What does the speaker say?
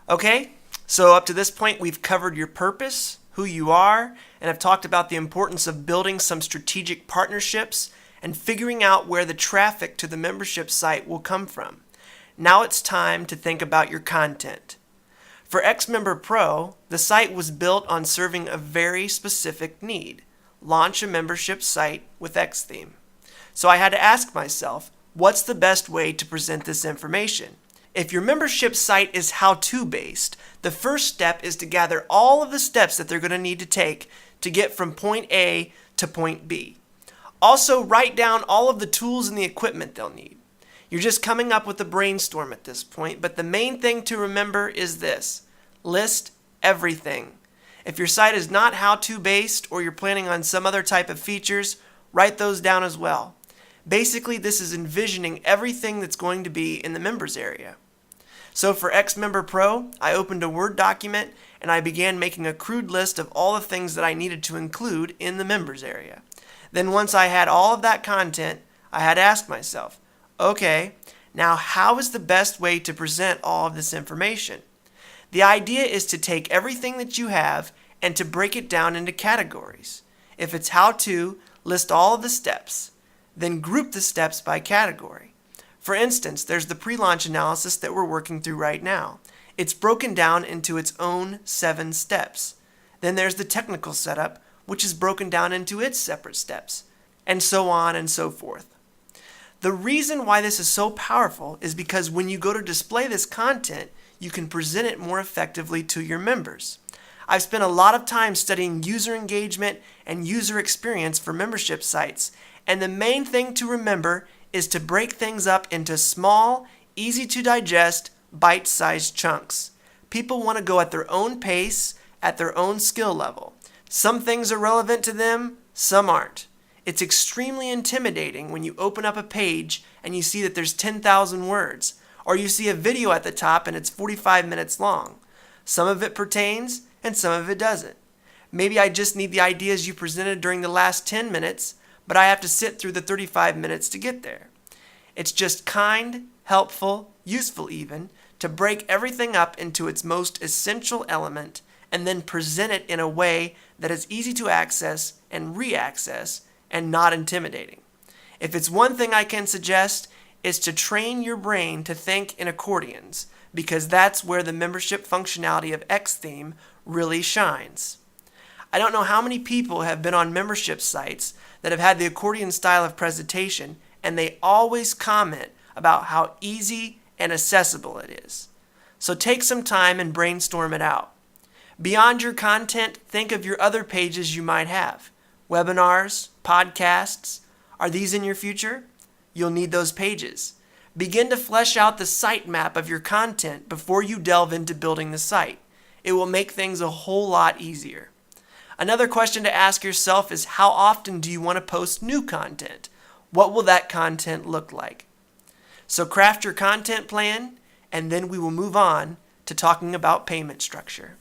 Okay, so up to this point, we've covered your purpose, who you are, and I've talked about the importance of building some strategic partnerships and figuring out where the traffic to the membership site will come from. Now it's time to think about your content. For XMember Pro, the site was built on serving a very specific need: launch a membership site with XTheme. So I had to ask myself, what's the best way to present this information? If your membership site is how-to based, the first step is to gather all of the steps that they're going to need to take to get from point A to point B. Also, write down all of the tools and the equipment they'll need. You're just coming up with a brainstorm at this point, but the main thing to remember is this: list everything. If your site is not how-to based or you're planning on some other type of features, write those down as well. Basically, this is envisioning everything that's going to be in the members area. So for XMember Pro, I opened a Word document and I began making a crude list of all the things that I needed to include in the members area. Then once I had all of that content, I had to ask myself, okay, now how is the best way to present all of this information? The idea is to take everything that you have and to break it down into categories. If it's how to, list all of the steps, then group the steps by category. For instance, there's the pre-launch analysis that we're working through right now. It's broken down into its own 7 steps. Then there's the technical setup, which is broken down into its separate steps, and so on and so forth. The reason why this is so powerful is because when you go to display this content, you can present it more effectively to your members. I've spent a lot of time studying user engagement and user experience for membership sites, and the main thing to remember is to break things up into small, easy to digest, bite-sized chunks. People want to go at their own pace, at their own skill level. Some things are relevant to them, some aren't. It's extremely intimidating when you open up a page and you see that there's 10,000 words, or you see a video at the top and it's 45 minutes long. Some of it pertains and some of it doesn't. Maybe I just need the ideas you presented during the last 10 minutes, but I have to sit through the 35 minutes to get there. It's just kind, helpful, useful even, to break everything up into its most essential element and then present it in a way that is easy to access and re-access and not intimidating. If it's one thing I can suggest, is to train your brain to think in accordions, because that's where the membership functionality of XTheme really shines. I don't know how many people have been on membership sites that have had the accordion style of presentation, and they always comment about how easy and accessible it is. So take some time and brainstorm it out. Beyond your content, think of your other pages you might have. Webinars, podcasts, are these in your future? You'll need those pages. Begin to flesh out the sitemap of your content before you delve into building the site. It will make things a whole lot easier. Another question to ask yourself is, how often do you want to post new content? What will that content look like? So craft your content plan, and then we will move on to talking about payment structure.